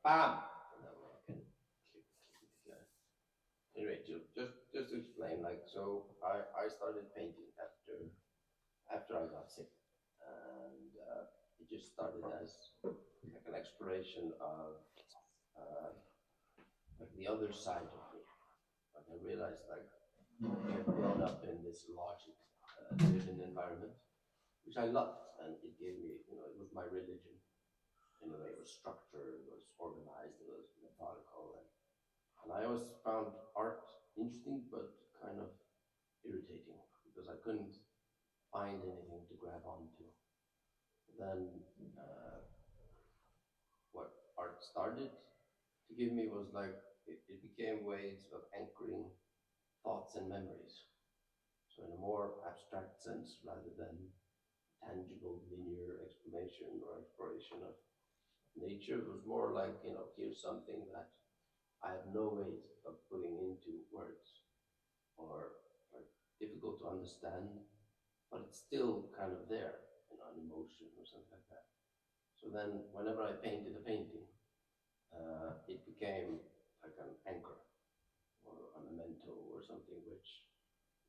bam. And then I can click. Anyway, just to explain, like, so I started painting after I got sick, and it just started as like an exploration of uh, like the other side of me. Like I realized, like I had grown up in this logic-driven environment, which I loved, and it gave me, it was my religion. In a way, it was structured, it was organized, it was methodical, and I always found art interesting, but kind of irritating because I couldn't find anything to grab onto. Then what art started to give me was like it became ways of anchoring thoughts and memories. So in a more abstract sense, rather than tangible linear explanation or exploration of nature, it was more like, here's something that I have no ways of putting into words, or like difficult to understand, but it's still kind of there, an emotion or something like that. So then, whenever I painted a painting, it became like an anchor or a memento or something which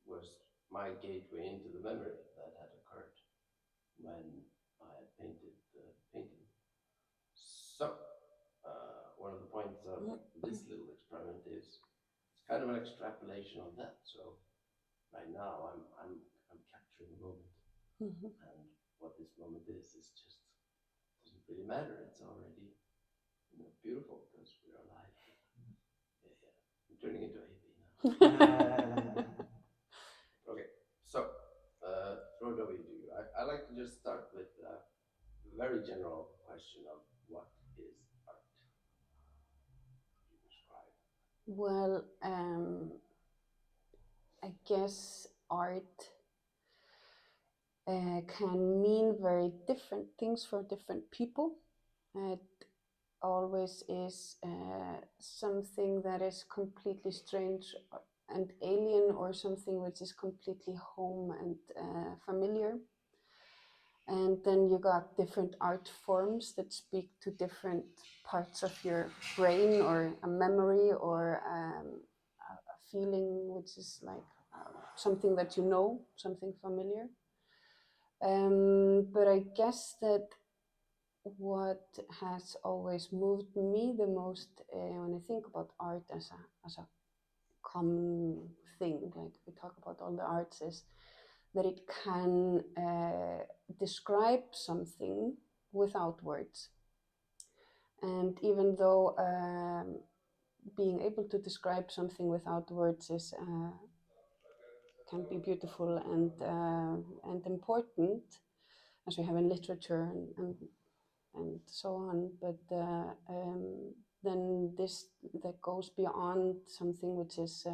was my gateway into the memory that had occurred when I had painted the painting. So, one of the points of this little experiment is it's kind of an extrapolation of that. So right now I'm capturing a moment, and what this moment is just doesn't really matter. It's already beautiful because we're alive. Yeah, yeah. I'm turning into a hippie now. Okay, so throw it over to you. I like to just start with a very general question of what is art? You describe. Well, I guess art can mean very different things for different people. It always is something that is completely strange and alien, or something which is completely home and familiar. And then you got different art forms that speak to different parts of your brain, or a memory, or a feeling which is like something that you know, something familiar. But I guess that what has always moved me the most when I think about art as a common thing, like we talk about all the arts, is that it can describe something without words. And even though being able to describe something without words is can be beautiful and important, as we have in literature and so on, but then this that goes beyond something which is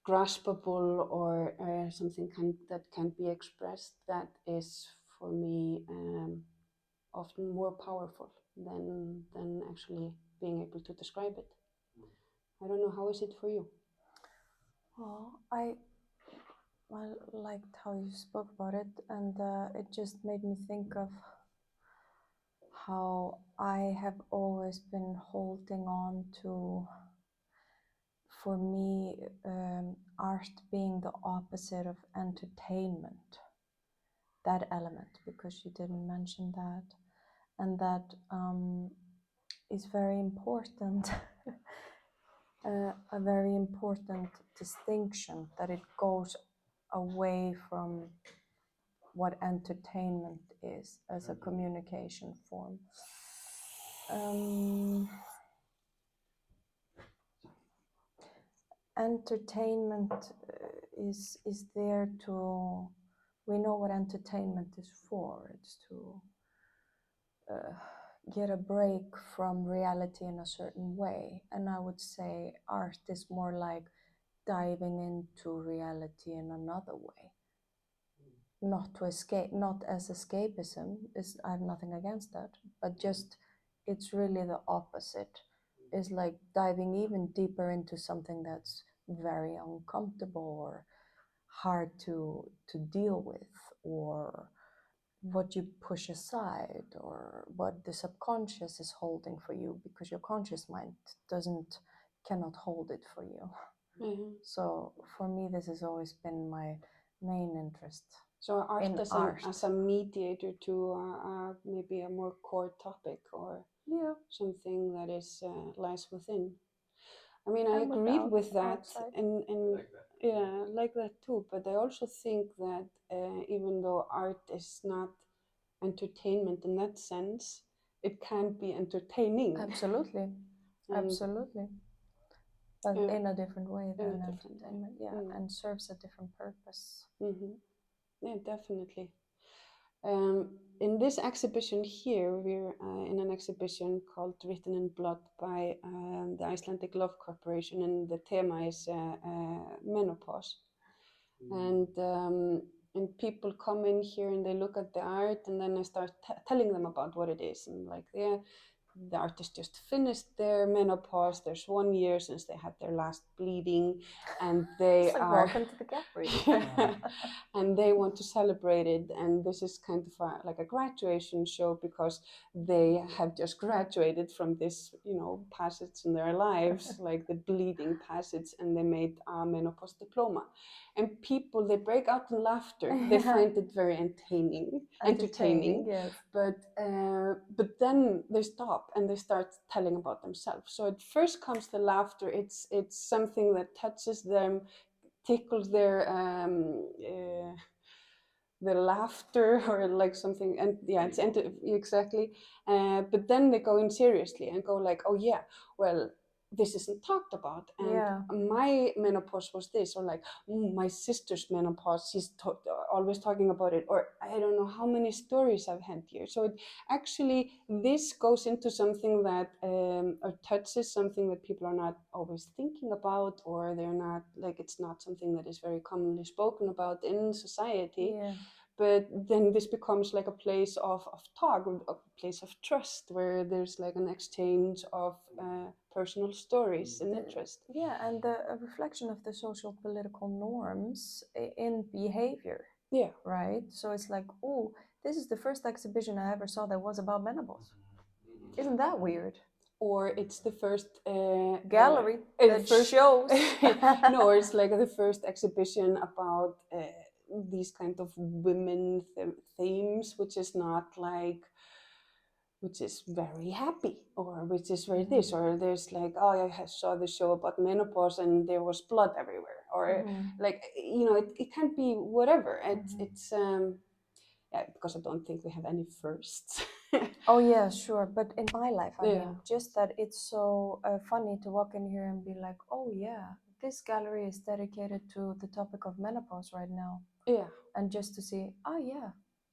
graspable, or something that can be expressed, that is for me often more powerful than actually being able to describe it. I don't know, how is it for you? Well, I liked how you spoke about it, and it just made me think of how I have always been holding on to, for me, art being the opposite of entertainment. That element, because you didn't mention that, and that is very important. A very important distinction, that it goes away from what entertainment is as a communication form. Entertainment is there to, we know what entertainment is for. It's to get a break from reality in a certain way. And I would say art is more like diving into reality in another way. Not to escape, not as escapism, I have nothing against that, but just it's really the opposite. It's like diving even deeper into something that's very uncomfortable or hard to deal with, or what you push aside or what the subconscious is holding for you, because your conscious mind cannot hold it for you. Mm-hmm. So for me, this has always been my main interest. So art in as, art. as a mediator to maybe a more core topic or Yeah. something that is lies within. I mean, I And agreed without with that, outside. and Like that. yeah, like that too. But I also think that even though art is not entertainment in that sense, it can be entertaining. Absolutely. And Absolutely. But yeah, in a different way in a than different way. entertainment. Yeah, and serves a different purpose. Mm-hmm. Yeah, definitely. In this exhibition here, we're in an exhibition called Written in Blood by the Icelandic Love Corporation, and the theme is menopause. And people come in here and they look at the art, and then I start telling them about what it is, and like, yeah, the artist just finished their menopause. There's 1 year since they had their last bleeding, and they It's like are welcome to the gallery. and they want to celebrate it. And this is kind of like a graduation show, because they have just graduated from this, passage in their lives, like the bleeding passage, and they made a menopause diploma. And people, they break out in laughter. They find it very entertaining. Yes. But then they stop and they start telling about themselves. So at first comes the laughter. It's something that touches them, tickles their laughter, or like something, and yeah, it's exactly. But then they go in seriously and go like, oh yeah, well, this isn't talked about, and Yeah. my menopause was this, or like, my sister's menopause, she's always talking about it, or I don't know how many stories I've had here. So it actually, this goes into something that or touches something that people are not always thinking about, or they're not, like, it's not something that is very commonly spoken about in society. Yeah. But then this becomes like a place of talk, a place of trust, where there's like an exchange of personal stories and interest. Yeah, and a reflection of the social political norms in behavior. Yeah. Right? So it's like, oh, this is the first exhibition I ever saw that was about menopause. Isn't that weird? Or it's the first gallery that shows. No, or it's like the first exhibition about these kind of women themes, which is not like, which is very happy, or which is very this, or there's like, oh, I saw the show about menopause and there was blood everywhere, or like, it can't be whatever. It's yeah, because I don't think we have any firsts. Oh yeah, sure. But in my life, I Yeah. mean, just that it's so funny to walk in here and be like, oh yeah, this gallery is dedicated to the topic of menopause right now. Yeah. And just to see, oh yeah,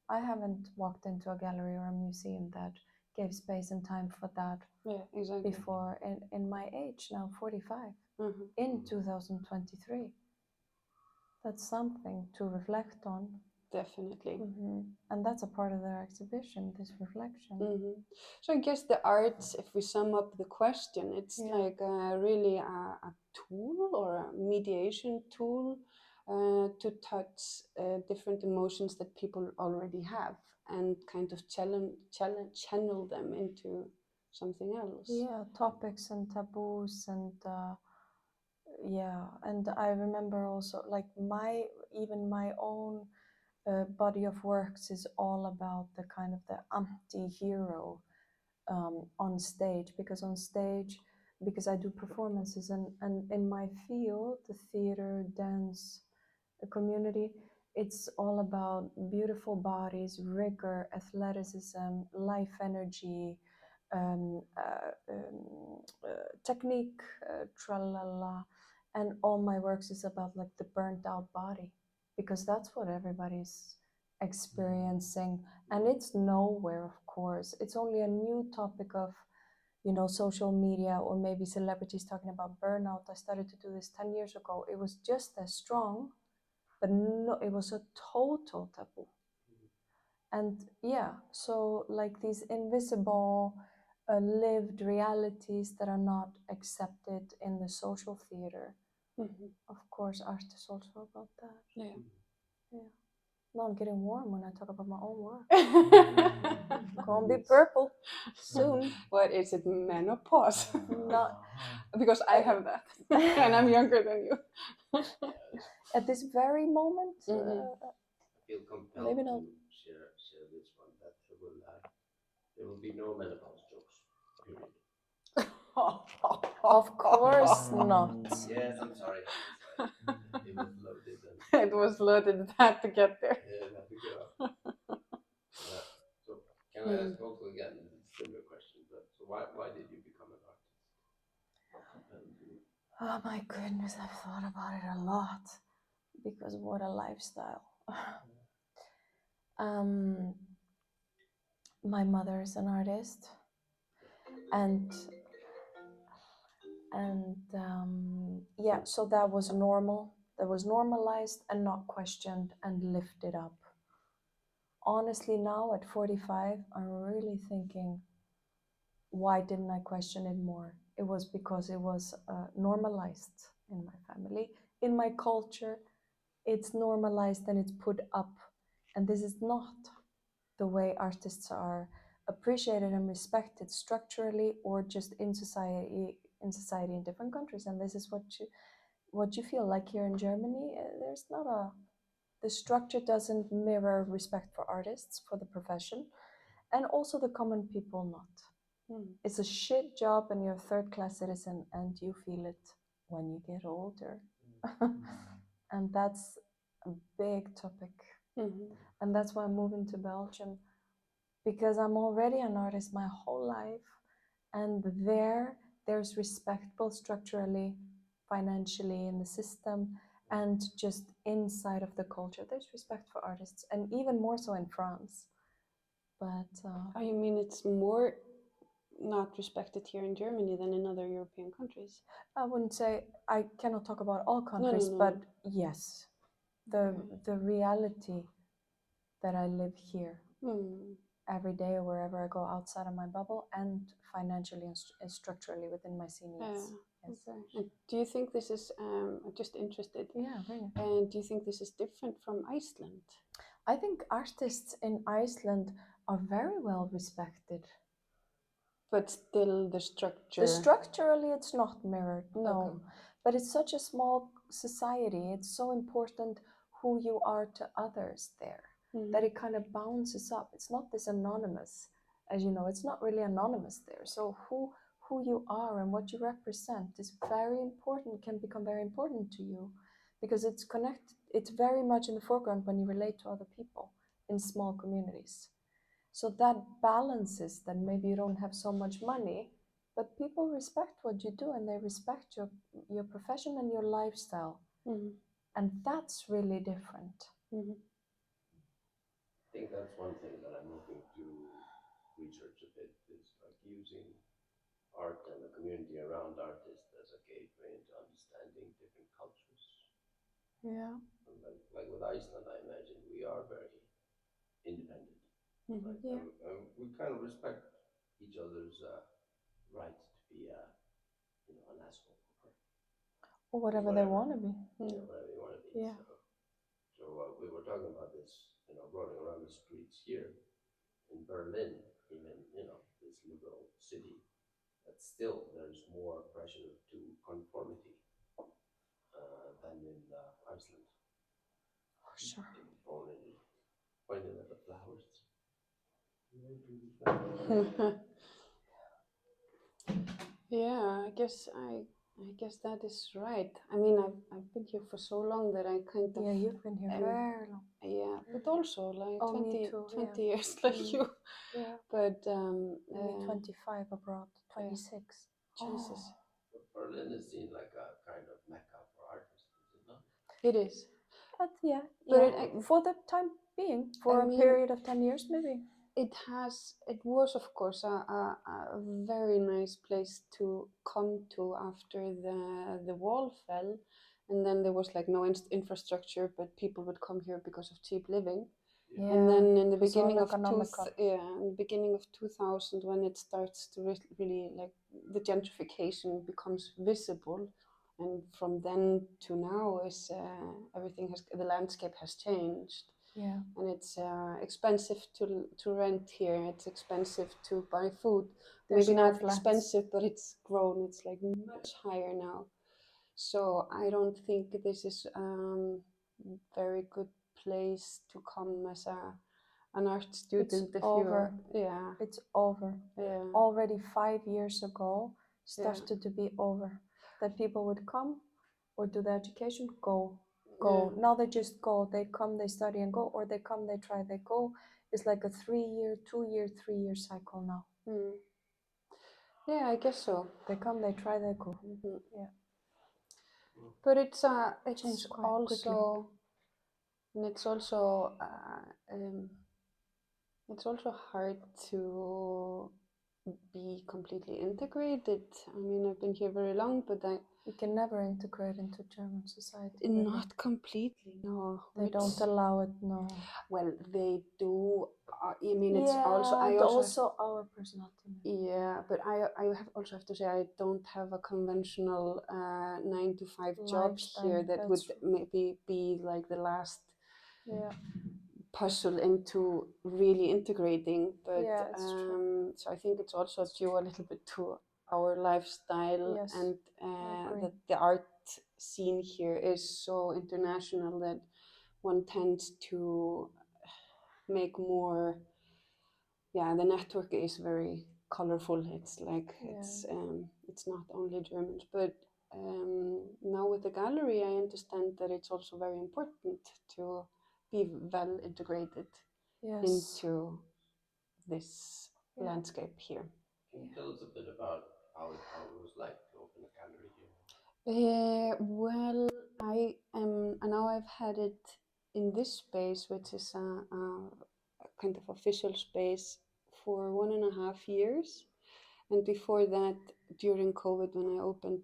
I haven't walked into a gallery or a museum that gave space and time for that. Yeah, exactly. Before, in my age now, 45, in 2023. That's something to reflect on. Definitely. And that's a part of their exhibition, this reflection. So I guess the arts, if we sum up the question, it's like really a tool, or a mediation tool to touch different emotions that people already have, and kind of channel them into something else. Yeah, topics and taboos, and yeah, and I remember also, like, my own body of works is all about the kind of the anti-hero on stage, because I do performances, and in my field, the theater, dance, the community, it's all about beautiful bodies, rigor, athleticism, life energy, technique, tralala, and all my works is about like the burnt out body, because that's what everybody's experiencing, and it's nowhere, of course. It's only a new topic of, social media, or maybe celebrities talking about burnout. I started to do this 10 years ago. It was just as strong, but no, it was a total taboo. And yeah, so like these invisible lived realities that are not accepted in the social theater. Of course, art is also about that. Yeah. Now I'm getting warm when I talk about my own work. Well, Gonna be purple soon. is it menopause? Not Because I have that, and I'm younger than you. at this very moment. I feel compelled Maybe to not. share this one that there will be no menopause jokes. Period. Of course not. Yes, I'm sorry. It was loaded and It was loaded. It had to get there. yeah, it had to go. So can I ask also again a similar question? But so why did you become an artist? What compelled you? Oh my goodness, I've thought about it a lot because what a lifestyle. My mother is an artist, and yeah, so that was normal. That was normalized and not questioned and lifted up. Honestly, now at 45, I'm really thinking, why didn't I question it more? It was because it was normalized in my family, in my culture. It's normalized and it's put up, and this is not the way artists are appreciated and respected structurally or just in society in different countries. And this is what you feel like here in Germany. There's not a the structure doesn't mirror respect for artists, for the profession, and also the common people not. It's a shit job and you're a third-class citizen and you feel it when you get older. And that's a big topic. And that's why I'm moving to Belgium, because I'm already an artist my whole life, and there's respect both structurally, financially in the system, and just inside of the culture. There's respect for artists, and even more so in France. But Oh, you mean it's more not respected here in Germany than in other European countries? I wouldn't say, I cannot talk about all countries, no. but yes, the reality that I live here every day or wherever I go outside of my bubble, and financially and structurally within my seniors. Yes. Okay. And do you think this is, I'm just interested, Yeah, really. and do you think this is different from Iceland? I think artists in Iceland are very well respected. But still the structure. Structurally, it's not mirrored, no. Okay. But it's such a small society. It's so important who you are to others there, that it kind of bounces up. It's not this anonymous, as you know, it's not really anonymous there. So who you are and what you represent is very important, can become very important to you, because it's connected. It's very much in the foreground when you relate to other people in small communities. So that balances that maybe you don't have so much money, but people respect what you do and they respect your profession and your lifestyle. And that's really different. I think that's one thing that I'm hoping to research a bit, is like using art and the community around artists as a gateway into understanding different cultures. Yeah. Like with Iceland, I imagine we are very independent. Right? Yeah. We kind of respect each other's right to be, an asshole Or whatever they want to be. Yeah, whatever you want to be. Yeah. So we were talking about this, rolling around the streets here in Berlin, even, this liberal city, that still there's more pressure to conformity than in Iceland. Oh, sure. Pointed at the flowers. Yeah, I guess that is right. I mean, I've been here for so long that I kind of. Yeah, you've been here very long. Yeah, but also like 20 yeah. years like you. Yeah. But Me 25 abroad, 26. Jesus. But Berlin is seen like a kind of mecca for artists, is it not? It is. But yeah, But for the time being, for a period of 10 years maybe. It was of course a very nice place to come to after the wall fell, and then there was like no infrastructure, but people would come here because of cheap living. Yeah. And then in the beginning of in the beginning of 2000, when it starts to really like the gentrification becomes visible, and from then to now is the landscape has changed. Yeah. And it's expensive to rent here. It's expensive to buy food. There's Maybe no not flats. expensive, but it's grown. It's like much higher now. So I don't think this is very good place to come as an art student. It's over. Yeah. It's over. Yeah. Already 5 years ago, started to be over. That people would come or do the education, go. Yeah. Now they just go. They come, they study and go, or they come, they try, they go. It's like a 3-year, 2-year, 3-year cycle now. Yeah, I guess so. They come, they try, they go. Yeah. But it's Changed quite also, and it's also hard to be completely integrated. I mean, I've been here very long, but You can never integrate into German society. Not completely, no. They don't allow it, no. Well, they do. I mean, it's also. I also our personality. Yeah, but I also have to say I don't have a conventional 9 to 5 job here that would maybe be like the last puzzle into really integrating. But so I think it's also due a little bit to our lifestyle and that the art scene here is so international that one tends to make more. Yeah, the network is very colorful. It's like it's not only Germans, but now with the gallery, I understand that it's also very important to be well integrated into this landscape here. Can you tell us a bit about how it was like to open a gallery here? Well, now I've had it in this space, which is a kind of official space, for 1.5 years. And before that, during COVID, when I opened,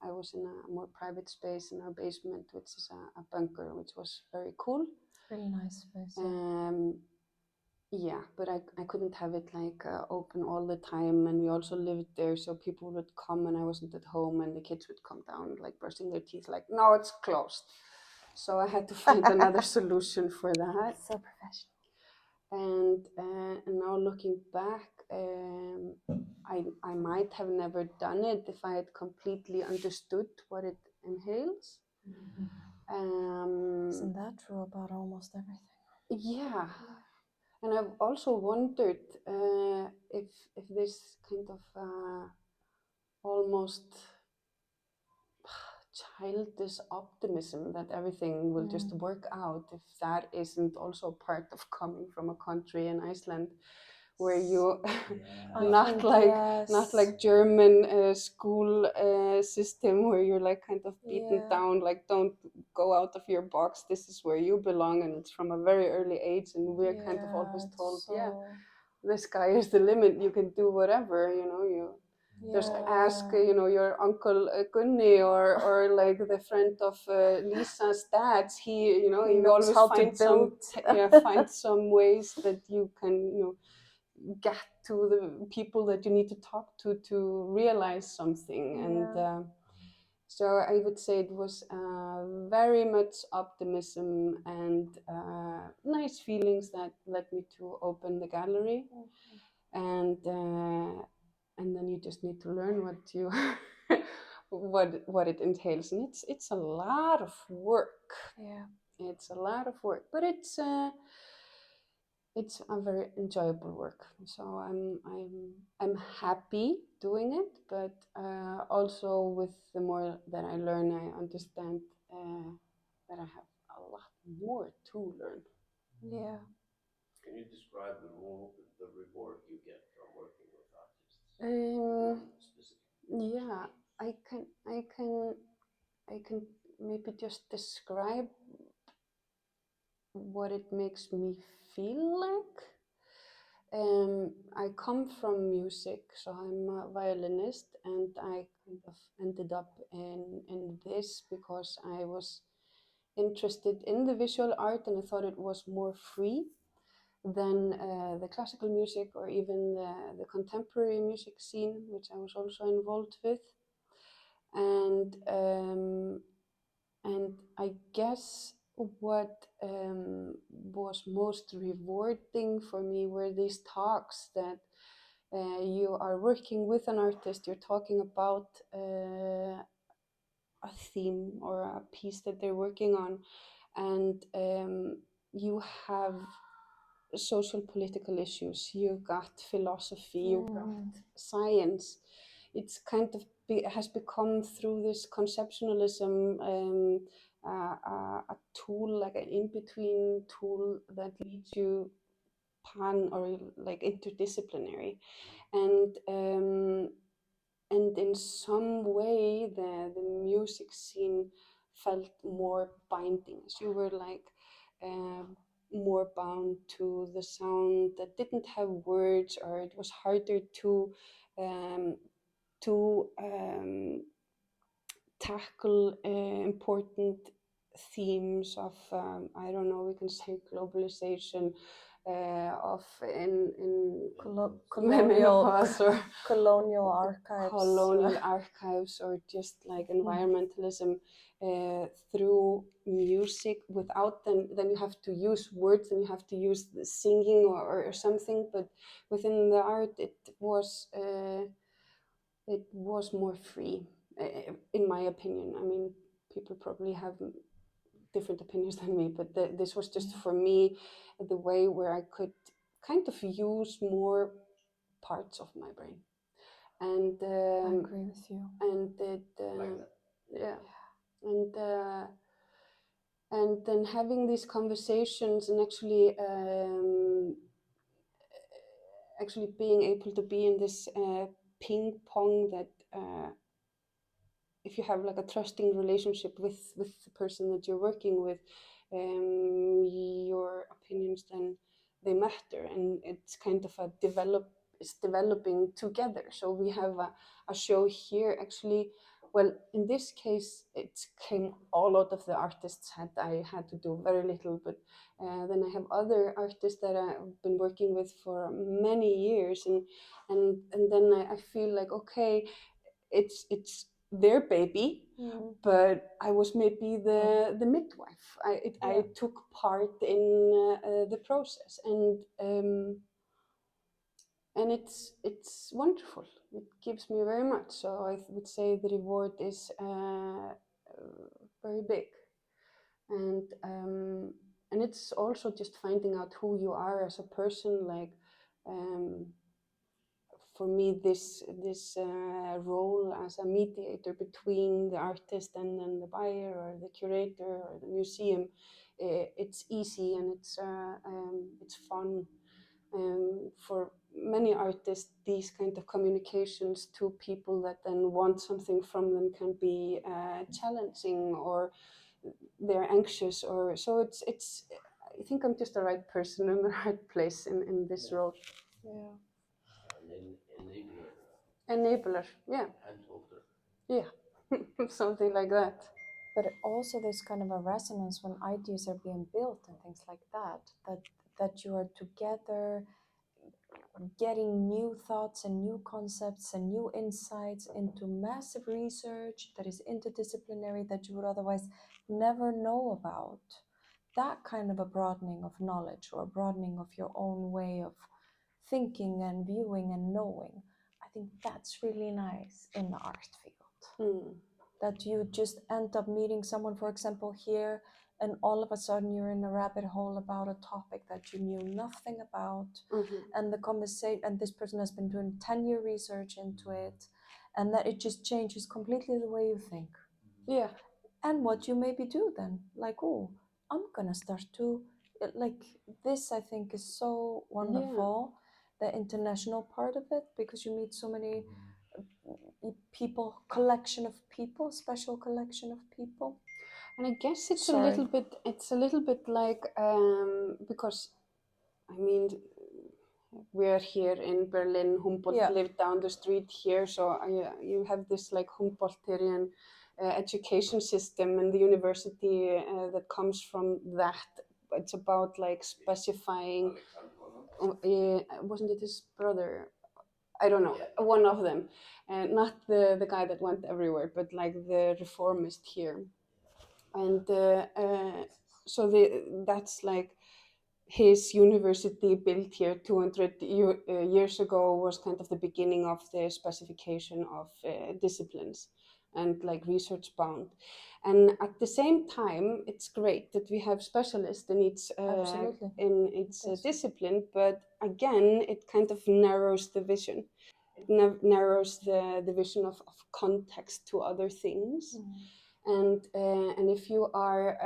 I was in a more private space in our basement, which is a bunker, which was very cool. Really nice space. Yeah, but I couldn't have it like open all the time, and we also lived there, so people would come and I wasn't at home, and the kids would come down like brushing their teeth, like, no, it's closed. So I had to find another solution for that. So professional. And now looking back, I might have never done it if I had completely understood what it entails. Isn't that true about almost everything? Yeah. And I've also wondered if this kind of almost childish optimism that everything will just work out, if that isn't also part of coming from a country in Iceland where you not like German school system where you're like kind of beaten down, like, don't go out of your box, this is where you belong, and it's from a very early age, and we're kind of always told the sky is the limit, you can do whatever, you just ask your uncle Gunni or like the friend of Lisa's dad, he always find some ways that you can get to the people that you need to talk to realize something. And so I would say it was very much optimism and nice feelings that led me to open the gallery. And then you just need to learn what it entails, and it's a lot of work. It's a lot of work, but it's a very enjoyable work. So I'm happy doing it, but also with the more that I learn, I understand that I have a lot more to learn. Can you describe the reward you get from working with artists? Yeah, I can maybe just describe what it makes me feel like. I come from music, so I'm a violinist, and I kind of ended up in this because I was interested in the visual art, and I thought it was more free than the classical music or even the contemporary music scene, which I was also involved with. And I guess what was most rewarding for me were these talks that you are working with an artist, you're talking about a theme or a piece that they're working on, and you have social political issues, you got philosophy, you got science. It's kind of has become through this conceptualism a tool, like an in-between tool that leads you pan or like interdisciplinary, and in some way the music scene felt more binding, as you were like more bound to the sound that didn't have words, or it was harder um, to tackle important themes of I don't know, we can say globalization, of in menopause or colonial archives, colonial archives, or just like environmentalism through music. Without then you have to use words, and you have to use the singing or something. But within the art, it was more free, in my opinion. I mean, people probably have different opinions than me, but this was just for me the way where I could kind of use more parts of my brain. And I agree with you. And it Like that. yeah, and then having these conversations, and actually being able to be in this ping pong that if you have like a trusting relationship with the person that you're working with, your opinions then they matter, and it's kind of it's developing together. So we have a show here actually. Well, in this case, it came all out of the artist's head. I had to do very little, but then I have other artists that I've been working with for many years, and then I feel like, okay, it's their baby, but I was maybe the midwife. I took part in the process, and it's wonderful. It gives me very much. So I would say the reward is very big, and it's also just finding out who you are as a person. Like for me, this role as a mediator between the artist and then the buyer or the curator or the museum, it's easy, and it's fun. For many artists, these kind of communications to people that then want something from them can be challenging, or they're anxious, or so it's. I think I'm just the right person in the right place in this role. Yeah. An enabler. Enabler, yeah. Handholder. Yeah, something like that. But also there's kind of a resonance when ideas are being built and things like that you are together getting new thoughts and new concepts and new insights into massive research that is interdisciplinary that you would otherwise never know about. That kind of a broadening of knowledge, or a broadening of your own way of thinking and viewing and knowing, I think that's really nice in the art field. That you just end up meeting someone, for example, here, and all of a sudden you're in a rabbit hole about a topic that you knew nothing about, and the conversation, and this person has been doing 10-year research into it, and that it just changes completely the way you think. Yeah. And what you maybe do then, like, oh, I'm gonna start to like this. I think is so wonderful, the international part of it, because you meet so many people, special collection of people. And I guess it's a little bit like because I mean we're here in Berlin. Humboldt lived down the street here, so you have this like Humboldtian education system, and the university that comes from that. It's about like specifying. Wasn't it his brother? I don't know, one of them, not the guy that went everywhere, but like the reformist here, and so that's like his university built here 200 years ago was kind of the beginning of the specification of disciplines and like research bound. And at the same time, it's great that we have specialists in each Yes. discipline, but again, it kind of narrows the vision. It narrows the vision of context to other things. And if you are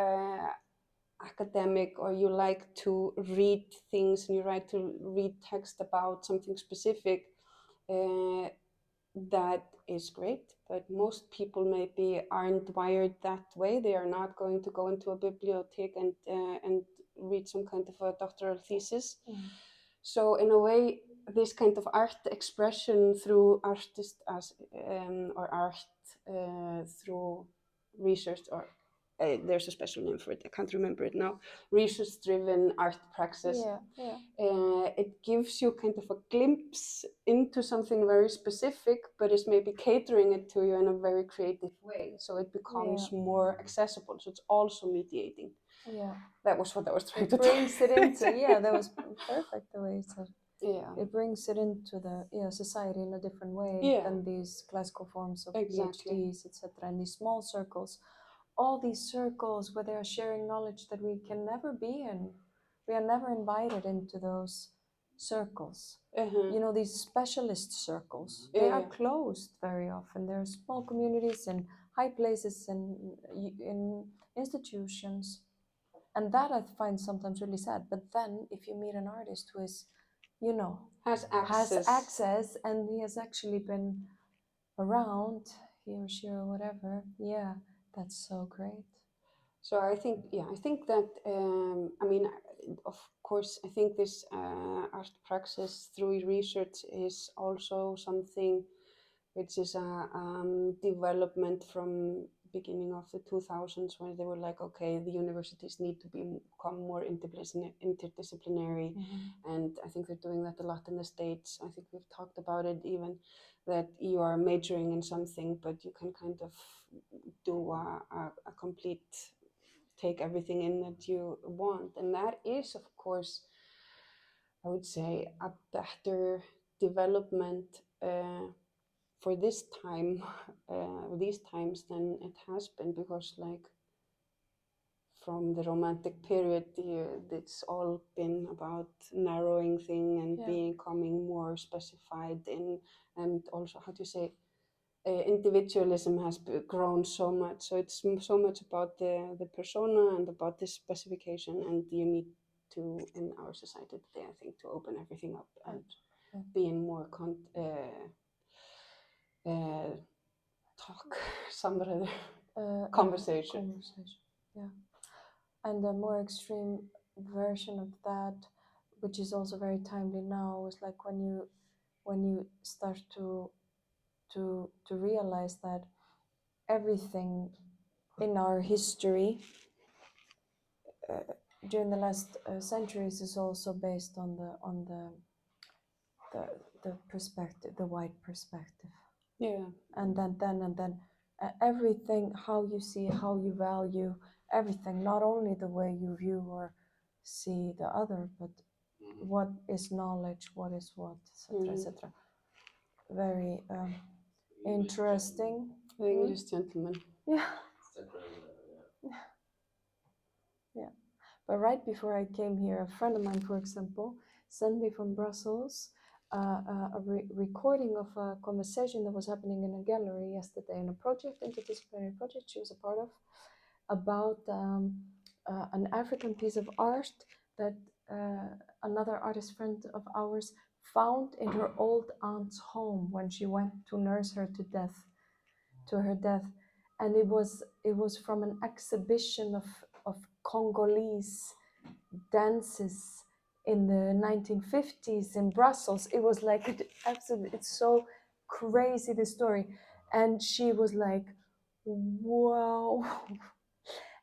academic or you like to read things and you like to read text about something specific, that is great, but most people maybe aren't wired that way. They are not going to go into a bibliothèque and read some kind of a doctoral thesis. So in a way, this kind of art expression through artist or art through research, or there's a special name for it, I can't remember it now, research-driven art praxis. It gives you kind of a glimpse into something very specific, but is maybe catering it to you in a very creative way. So it becomes more accessible. So it's also mediating. That was what I was trying to do. It brings it into, that was perfect the way you said. It brings it into the society in a different way than these classical forms of PhDs, etc. And these small circles, all these circles where they are sharing knowledge that we can never be in. We are never invited into those circles. These specialist circles, they are closed very often. There are small communities in high places and in institutions. And that I find sometimes really sad. But then if you meet an artist who is, has access and he has actually been around, he or she or whatever, that's so great. So I think that, of course, I think this art praxis through research is also something which is a development from beginning of the 2000s, where they were like, okay, the universities need to become more interdisciplinary. And I think they're doing that a lot in the States. I think we've talked about it even, that you are majoring in something, but you can kind of do a complete, take everything in that you want. And that is, of course, I would say, a better development for this time, these times, than it has been, because like from the Romantic period, it's all been about narrowing thing and becoming more specified in, and also, how do you say, individualism has grown so much. So it's so much about the persona and about this specification, and you need to, in our society today, I think, to open everything up and be in more conversation. And a more extreme version of that, which is also very timely now, is like when you start to realize that everything in our history during the last centuries is also based on the perspective, the white perspective. And then everything, how you see, how you value everything, not only the way you view or see the other, but what is knowledge, what is what, etc., etc. Very interesting. The English gentleman. But right before I came here, a friend of mine, for example, sent me from Brussels a recording of a conversation that was happening in a gallery yesterday in a project, interdisciplinary project she was a part of, about an African piece of art that another artist friend of ours found in her old aunt's home when she went to nurse her to her death. And it was from an exhibition of Congolese dances in the 1950s in Brussels. It was like absolutely, it's so crazy, this story. And she was like, wow.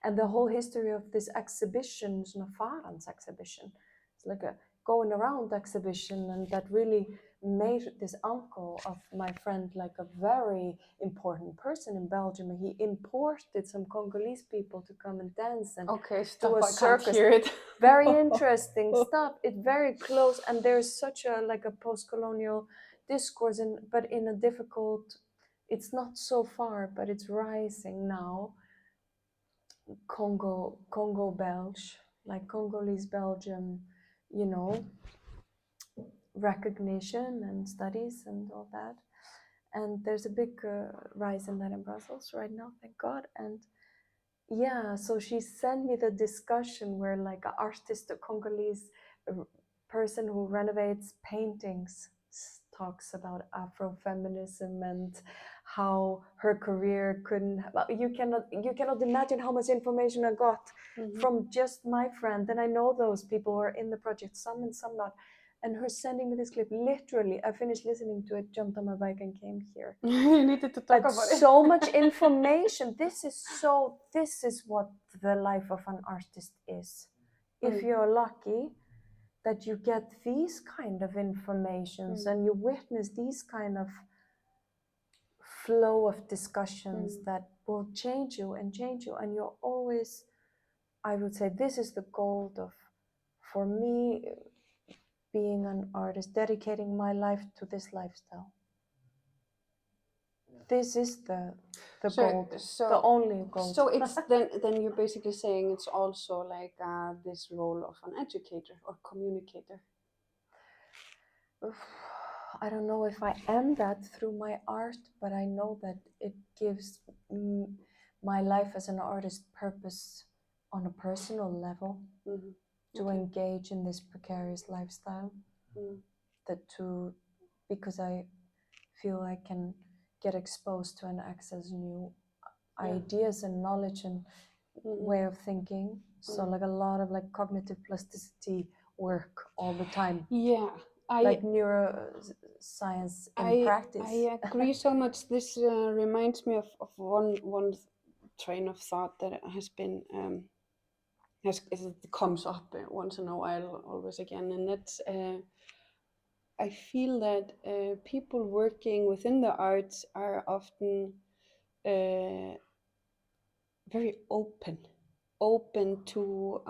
And the whole history of this exhibition, Snafaran's exhibition, it's like a going around exhibition, and that really made this uncle of my friend like a very important person in Belgium. He imported some Congolese people to come and dance and Okay, do stop. a I can't circus. hear it. Very interesting stuff. It's very close, and there's such a like a post-colonial discourse, but in a difficult. It's not so far, but it's rising now. Congo Belge, like Congolese Belgium, you know, recognition and studies and all that. And there's a big rise in that in Brussels right now, thank God. And yeah, so she sent me the discussion where like an artist, a Congolese person who renovates paintings, talks about Afrofeminism and how her career couldn't. You cannot imagine how much information I got from just my friend, and I know those people who are in the project, some and some not. And her sending me this clip, literally, I finished listening to it, jumped on my bike, and came here. You needed to talk But about it. so much information. This is what the life of an artist is. If you're lucky that you get these kind of informations and you witness these kind of flow of discussions that will change you, and you're always, I would say, this is the goal of, for me, being an artist, dedicating my life to this lifestyle. This is the goal, the only goal. So it's then you're basically saying it's also like this role of an educator or communicator. I don't know if I am that through my art, but I know that it gives my life as an artist purpose on a personal level to engage in this precarious lifestyle. Because I feel I can get exposed to and access new ideas and knowledge and way of thinking. So like a lot of like cognitive plasticity work all the time. Yeah. Like neuroscience in practice. I agree so much. This reminds me of one train of thought that has been it comes up once in a while, always again, and that's I feel that people working within the arts are often very open to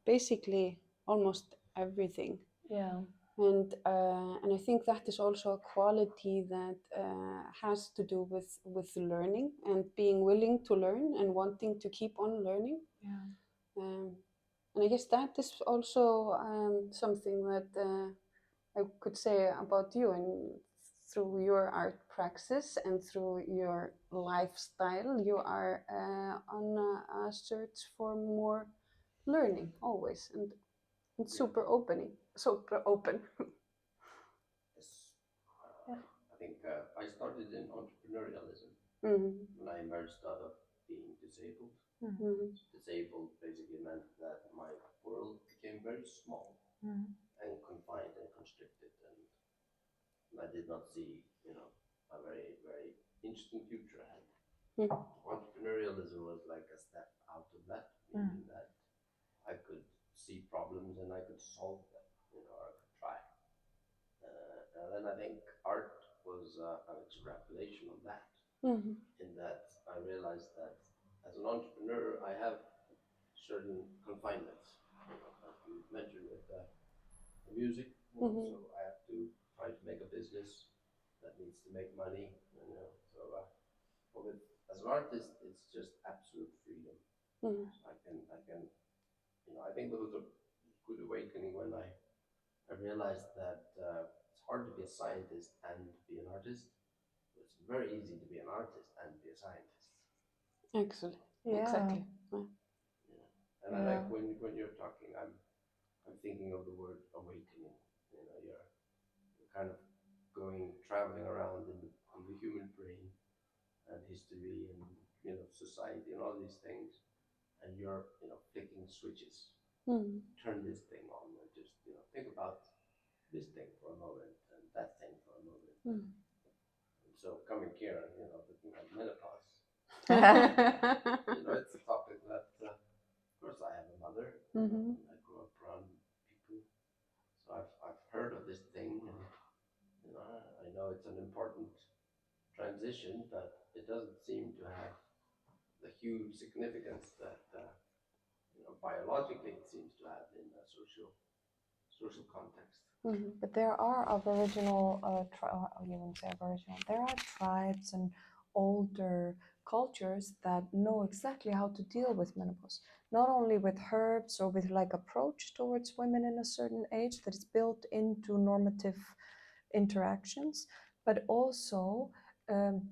basically almost everything. Yeah. And I think that is also a quality that has to do with learning and being willing to learn and wanting to keep on learning. Yeah. And I guess that is also something that I could say about you, and through your art praxis and through your lifestyle, you are on a search for more learning always, and super open. Yes. I think I started in entrepreneurialism when I emerged out of being disabled. Disabled basically meant that my world became very small and confined and constricted, and I did not see, a very, very interesting future ahead. Entrepreneurialism was like a step out of that, meaning that I could see problems and I could solve them, or I could try. And then I think art was an extrapolation of that, in that I realized that as an entrepreneur, I have certain confinements, as you mentioned with the music. So I have to try to make a business that needs to make money. But as an artist, it's just absolute freedom. I can, I think there was a good awakening when I realized that it's hard to be a scientist and be an artist. It's very easy to be an artist and be a scientist. Excellent. Yeah. Exactly. Yeah. And I like when you're talking, I'm thinking of the word awakening. You're kind of traveling around in the human brain and history and society and all these things, and you're flicking switches. Turn this thing on and just think about this thing for a moment and that thing for a moment. And so coming here and looking at menopause, it's a topic that of course I have a mother. I grew up around people, so I've heard of this thing, it's an important transition, but it doesn't seem to have the huge significance that biologically it seems to have in a social context. But there are Aboriginal, you wouldn't say Aboriginal, there are tribes and older cultures that know exactly how to deal with menopause. Not only with herbs or with like approach towards women in a certain age that is built into normative interactions, but also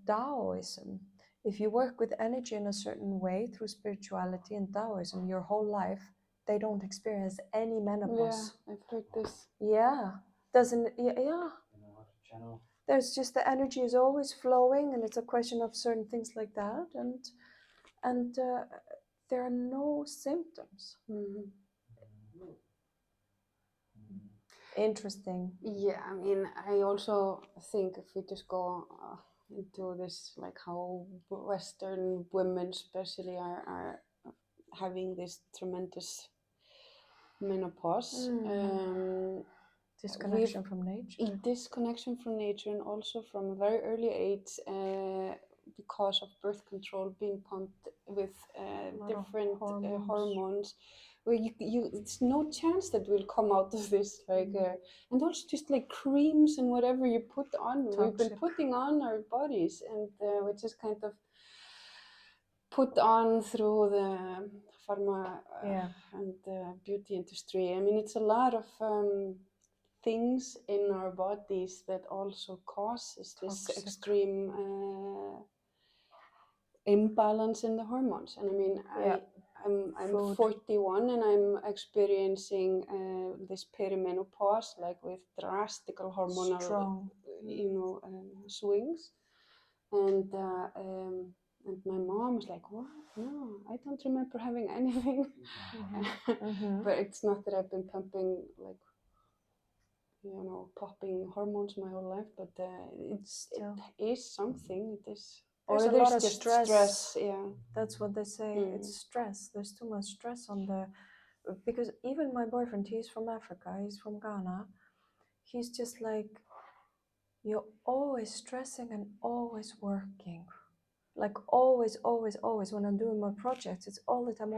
Taoism. If you work with energy in a certain way through spirituality and Taoism your whole life, they don't experience any menopause. Yeah, I've heard this. Yeah, doesn't, yeah. You know how to channel. There's just the energy is always flowing, and it's a question of certain things like that, and there are no symptoms. Interesting. Yeah, I mean, I also think if we just go into this, like how Western women especially are having this tremendous menopause. Disconnection from nature. Disconnection from nature, and also from a very early age because of birth control being pumped with different hormones. Where it's no chance that we'll come out of this, and also just like creams and whatever you put on. Toxic. We've been putting on our bodies, and which is kind of put on through the pharma and beauty industry. I mean, it's a lot of things in our bodies that also causes this extreme imbalance in the hormones. And I mean, I'm 41 and I'm experiencing this perimenopause, like with drastic hormonal swings, and my mom was like, "What? No, I don't remember having anything." But it's not that I've been pumping popping hormones my whole life, but it is something. It is. There's a lot of stress. Yeah, that's what they say. It's stress. There's too much stress on because even my boyfriend, he's from Africa. He's from Ghana. He's just like, you're always stressing and always working. Like always, always, always. When I'm doing my projects, it's all the time.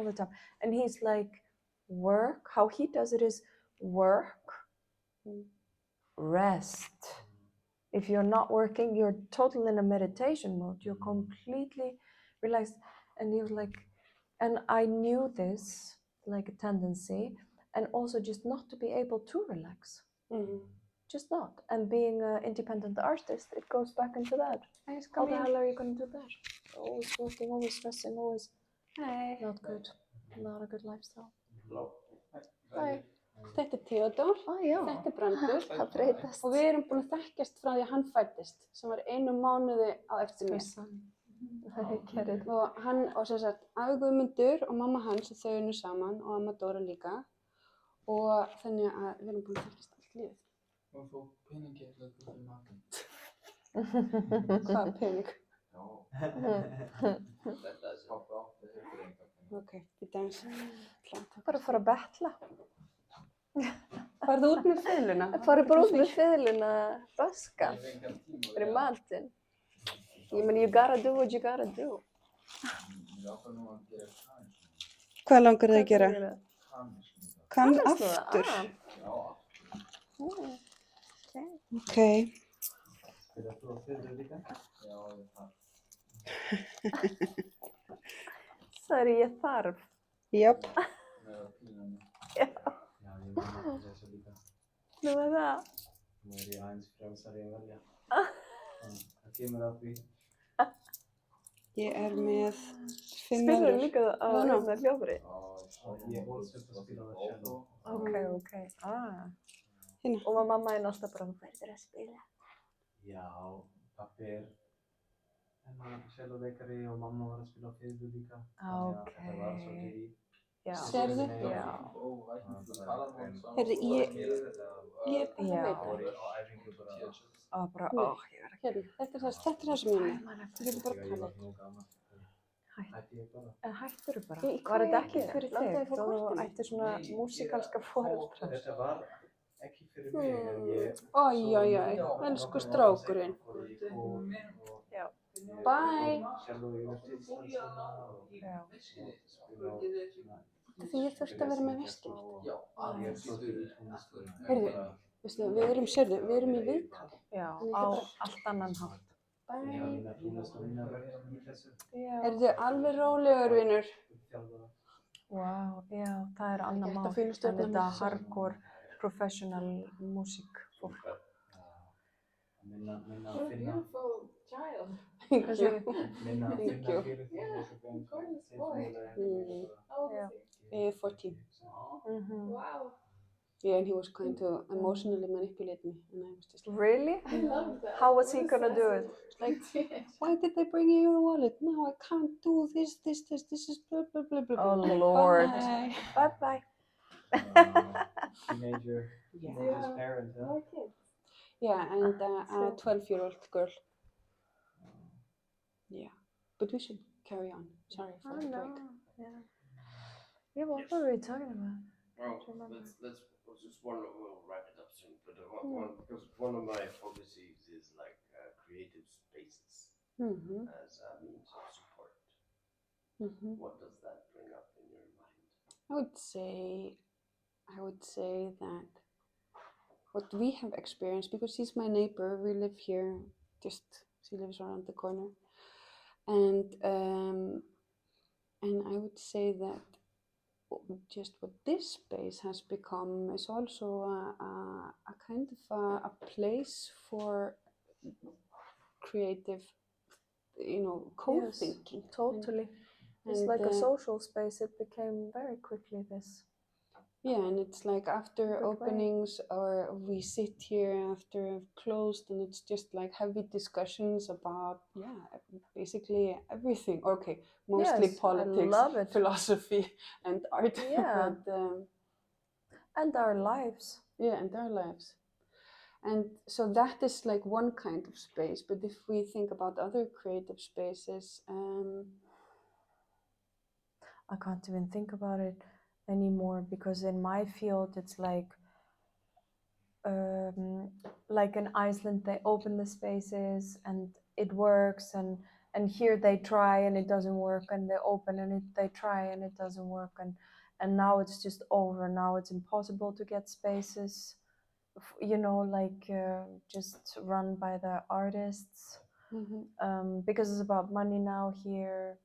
And he's like, work. How he does it is work, rest. If you're not working, you're totally in a meditation mode. You're completely relaxed. And he was like, and I knew this, like a tendency, and also just not to be able to relax. Just not. And being an independent artist, it goes back into that. How the hell are you going to do that? Always working, always stressing, always not good. Not a good lifestyle. Hi. Þetta Theodór, þetta Brandur og við erum búin að þekkjast frá því að hann fæddist, sem var 1 mánuði á eftir mér. Og hann, og sem sagt, afi Guðmundur og mamma hans, þau unnu saman og amma Dóra líka, og þannig að við erum búin að þekkjast allt lífið. Og þú peningi til að þú matinn. Hvað pening? Já. Þetta er pappa átti ykkur einhvern. Ok, við dans. Bara að fara að betla. Farðu út með fiðluna? Farðu bara út með fiðluna, baska, fyrir matinn. Ég meni, you gotta do what you gotta do. Hvað langar þið að gera? Kann aftur. Ok. Fyrir þú að fiðlu líka? Já, ég þarf. Sorry, ég þarf. Jöp. Með pínunni. Já. Já, ég vil þessu líka. Nú það. Nú ég aðeins frjálsari að velja. Það kemur að því. Ég með 5 Spilur þú líka á hljóðfæri? Ég voru svolítið að spila það cello. Ok. Og mamma alltaf bara, hvað er að spila? Já, pappi celloleikari og mamma var að spila á fiðlu líka. Ok. Það var svolítið í... Sérðu? Já. Heyrðu, ég Þetta er það sem ég með. Þú getur bara talað. Hættirðu bara? Var þetta ekki fyrir þig? Þú ættir svona músíkalska foreldra? Þetta var ekki fyrir mig, en ég Oj, svo oj, oj, núna elsku nokkrum árum strákurinn. seinna fór ég í kór og Já. ég Bye. sjálf og University Íslands núna og Já. spila á svona Því ég þurfti að vera með veskið mitt. ég er flottur í tónlistina. Heyrðu, veistu, við erum í viðtali. Já, Þannig á ég bara- allt annan hátt. Ég Bye. hafa mína tónlist og mína verk í þessu. Já. Heyrðu, alveg rólegur, vinur. Þjálfara. Wow, já, það er annað Ekki hægt mál. að fyrirstjórna En þetta mér, svo. hardcore professional músíkfólk. Minna að finna Thank Þessi- you. minna að Thank finna you. fyrir því þessu band tilfinnilega Já. 14. Mhm. Yeah, and he was trying to emotionally manipulate me, and I was just like, Really? How was he gonna do it? like, why did they bring you the wallet? No, I can't do this. This is blah blah blah blah. Oh, blah. Lord. Bye. Bye bye. Teenager's parent, huh? Yeah, and a 12-year-old girl. Yeah, but we should carry on. Sorry for the break. Yeah. Yeah, what were we talking about? Well, remember. let's just we'll wrap it up soon. But because one of my focuses is like creative spaces Mm-hmm. as a means of support. Mm-hmm. What does that bring up in your mind? I would say that what we have experienced, because she's my neighbor, we live here, she lives around the corner, and I would say that just what this space has become is also a kind of a place for creative, co-thinking. Yes, totally. It's And, like a social space. It became very quickly this. Yeah, and it's like after Good way. openings, or we sit here after closed, and it's just like heavy discussions about, basically everything. Okay, mostly Yes, I politics, love it. philosophy, and art. Yeah. But, And our lives. yeah, and our lives. And so that is like one kind of space. But if we think about other creative spaces, I can't even think about it anymore, because in my field it's like in Iceland they open the spaces and it works, and here they try and it doesn't work, and they open and they try and it doesn't work, and now it's just over. Now it's impossible to get spaces, just run by the artists, because it's about money now here.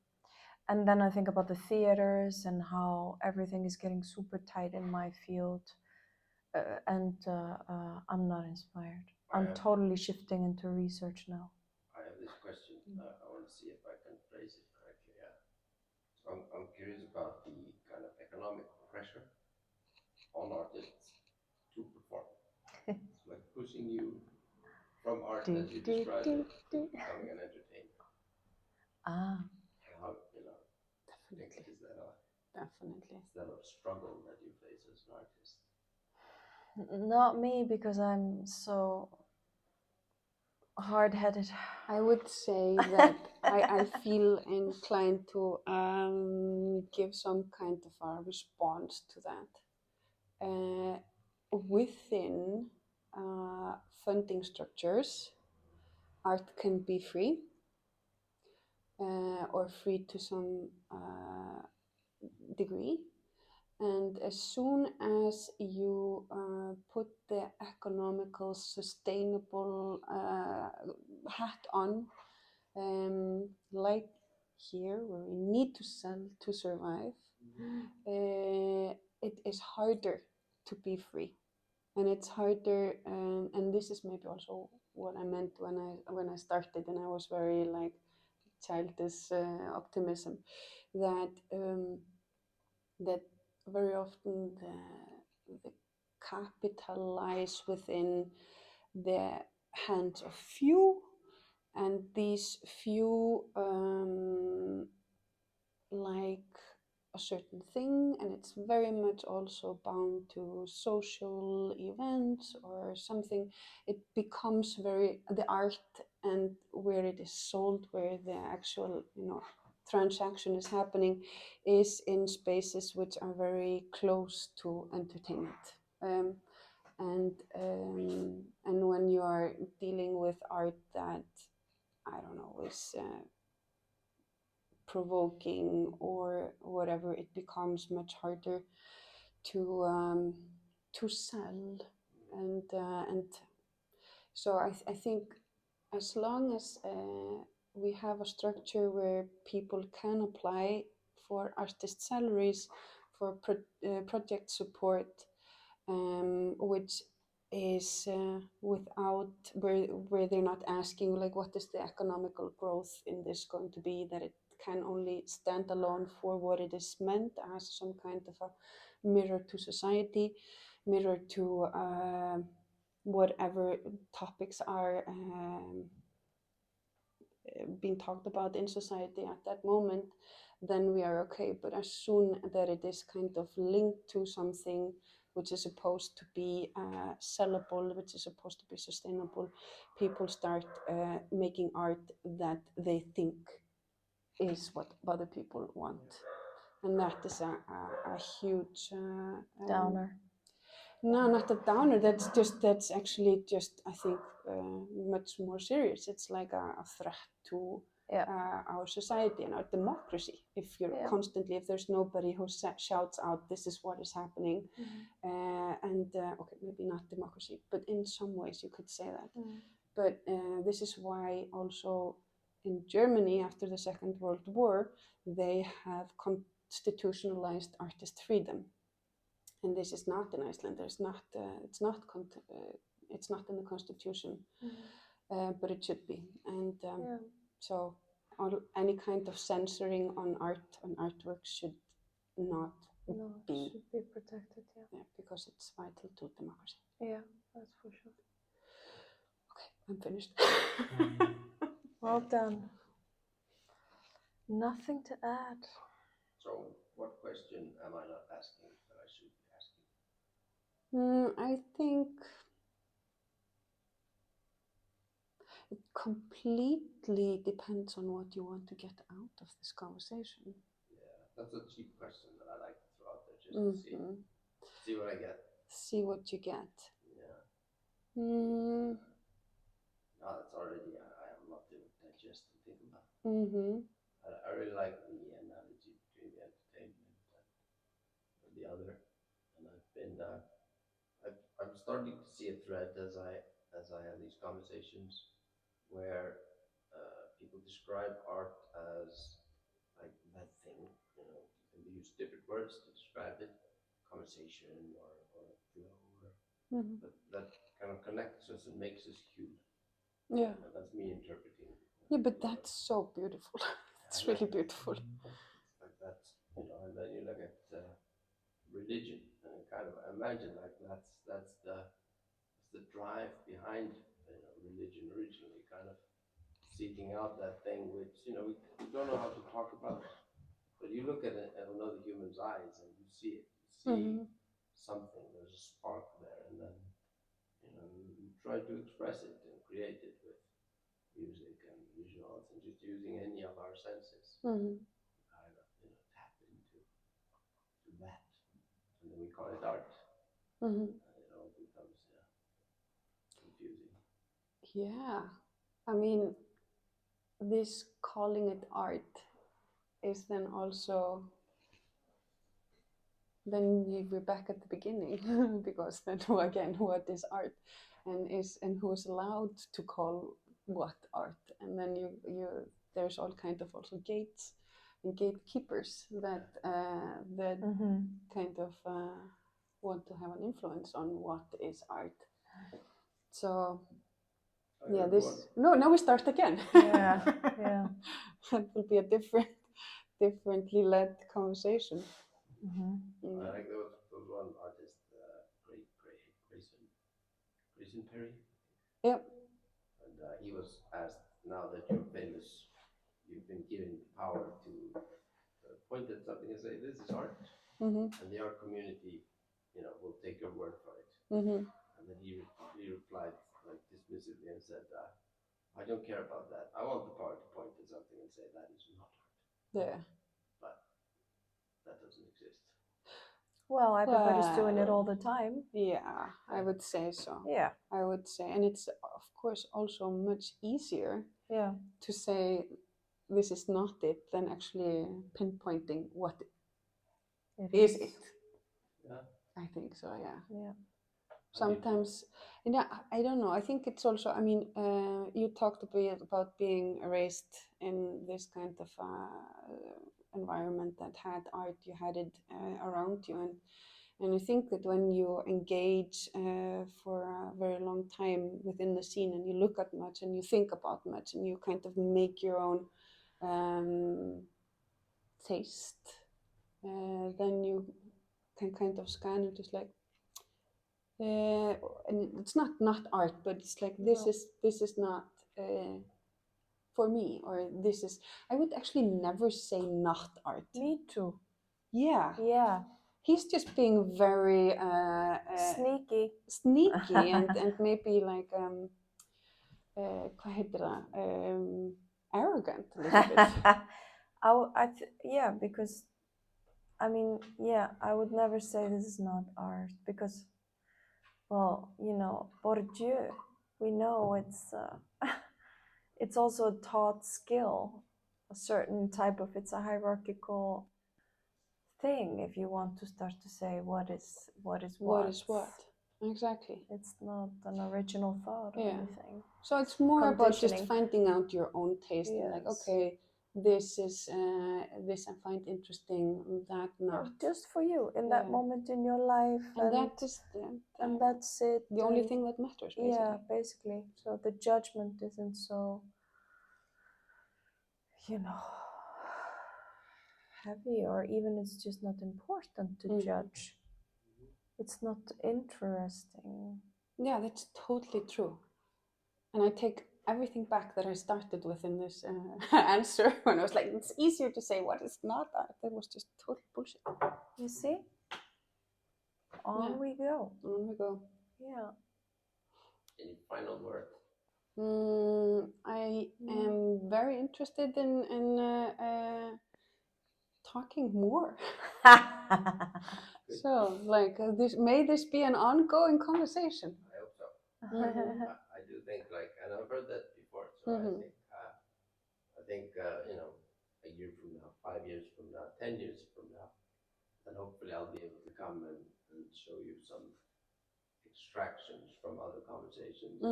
And then I think about the theaters and how everything is getting super tight in my field, and I'm not inspired. I'm totally shifting into research now. I have this question. I want to see if I can phrase it correctly. Yeah. So I'm curious about the kind of economic pressure on artists to perform. It's like pushing you from art, as you described it, to becoming an entertainer. Ah. How, definitely, is definitely. that a struggle that you face as an artist? Not me, because I'm so hard-headed. I would say that I feel inclined to give some kind of a response to that. Within funding structures, art can be free, or free to some degree. And as soon as you put the economical, sustainable hat on, like here, where we need to sell to survive, it is harder to be free, and it's harder. And this is maybe also what I meant when I started, and I was very like childish optimism, that very often the capital lies within the hands of few, and these few like a certain thing, and it's very much also bound to social events or something. It becomes the art, and where it is sold, where the actual transaction is happening, is in spaces which are very close to entertainment. and when you are dealing with art that, I don't know, is provoking or whatever, it becomes much harder to sell. And so I think as long as we have a structure where people can apply for artist salaries, for project support, which is without, where they're not asking like what is the economical growth in this going to be, that it can only stand alone for what it is meant as some kind of a mirror to society, mirror to whatever topics are being talked about in society at that moment, then we are okay. But as soon that it is kind of linked to something which is supposed to be sellable, which is supposed to be sustainable, people start making art that they think is what other people want. And that is a huge Downer. No, not a downer. That's actually just, I think, much more serious. It's like a threat to our society and our democracy. If you're constantly, if there's nobody who shouts out, this is what is happening, okay, maybe not democracy, but in some ways you could say that. But this is why also in Germany after the Second World War, they have constitutionalized artist freedom. And this is not in Iceland. There's not. It's not in the constitution, but it should be. And so, any kind of censoring on art, on artwork, should not be. Should be protected. Yeah, because it's vital to democracy. Yeah, that's for sure. Okay, I'm finished. Well done. Nothing to add. So, what question am I not asking that I should be asking? I think it completely depends on what you want to get out of this conversation. Yeah, that's a cheap question that I like to throw out there just to see what I get. See what you get. Yeah. Mm. No, that's already I have a lot to digest and think about. Mm-hmm. I really like the analogy between the entertainment and the other, and I've been I'm starting to see a thread as I have these conversations where people describe art as like that thing, you know, and they use different words to describe it, conversation or flow, but that kind of connects us and makes us human. Yeah. And that's me interpreting. Yeah, but that's so beautiful. It's really beautiful. It's like that, you know, and then you look at religion and kind of imagine like that's the drive behind religion originally, kind of seeking out that thing which we don't know how to talk about, but you look at another human's eyes and you see it. You see something. There's a spark there, and then you try to express it and create it with music and visuals and just using any of our senses. Kind of tap into that, and then we call it art. It all becomes confusing. Yeah, I mean, this calling it art is then also, then we're back at the beginning because then again, what is art, and who's allowed to call what art, and then you there's all kind of also gates and gatekeepers that kind of want to have an influence on what is art. So yeah, now we start again. Yeah. That will be a differently led conversation. I like those one artist, Grayson Perry. Yep. And he was asked, now that you're famous, you've been given power to point at something and say, this is art. And the art community, will take your word for it. And then he replied like dismissively and said, I don't care about that. I want the power to point at something and say that is not art. Yeah. But that doesn't exist. Well, everybody's doing it Well, all the time. yeah, I would say so. Yeah. I would say, and it's of course also much easier Yeah. to say this is not it than actually pinpointing what is it. Yeah. I think so, yeah. Yeah. Sometimes, and I don't know. I think it's also. I mean, you talked a bit about being raised in this kind of environment that had art. You had it around you, and I think that when you engage for a very long time within the scene, and you look at much, and you think about much, and you kind of make your own taste, then you can kind of scan it just like. And it's not art, but it's like this is not for me, or this is. I would actually never say not art. Me too. Yeah. Yeah. He's just being very sneaky, and maybe like hvað heitir það? Arrogant a little bit. Yeah, because I mean, yeah, I would never say this is not art because, well, you know, Bourdieu, we know it's also a taught skill, a certain type of, it's a hierarchical thing if you want to start to say what is what. What is what? Exactly. It's not an original thought or anything. So it's more about just Conditioning. finding out your own taste and like, Yes. okay, this is this I find interesting, that not. Just for you in that moment in your life, and that is and that's it. the only thing that matters, basically. Yeah, basically. So the judgment isn't so, you know, heavy, or even it's just not important to judge. It's not interesting. Yeah, that's totally true. And I take everything back that I started with in this answer when I was like, it's easier to say what is not art. That was just total bullshit. You see? On we go. On we go. Yeah. Any final word? I am very interested in talking more. So, like, may this be an ongoing conversation. I hope so. Mhm. I do think, like, and I've heard that before. So I think you know, a year from now, 5 years from now, 10 years from now, then hopefully I'll be able to come and show you some extractions from other conversations.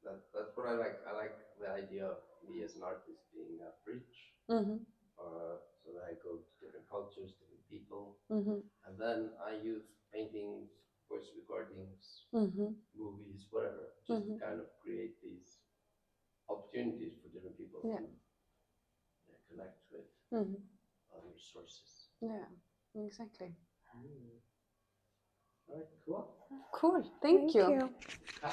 That's what I like. I like the idea of me as an artist being a bridge. So that I go to different cultures, different people, and then I use paintings, voice recordings, movies, whatever, just to kind of create these opportunities for different people to connect with other sources. Yeah, exactly. All right, cool. Cool. Thank you. Yeah.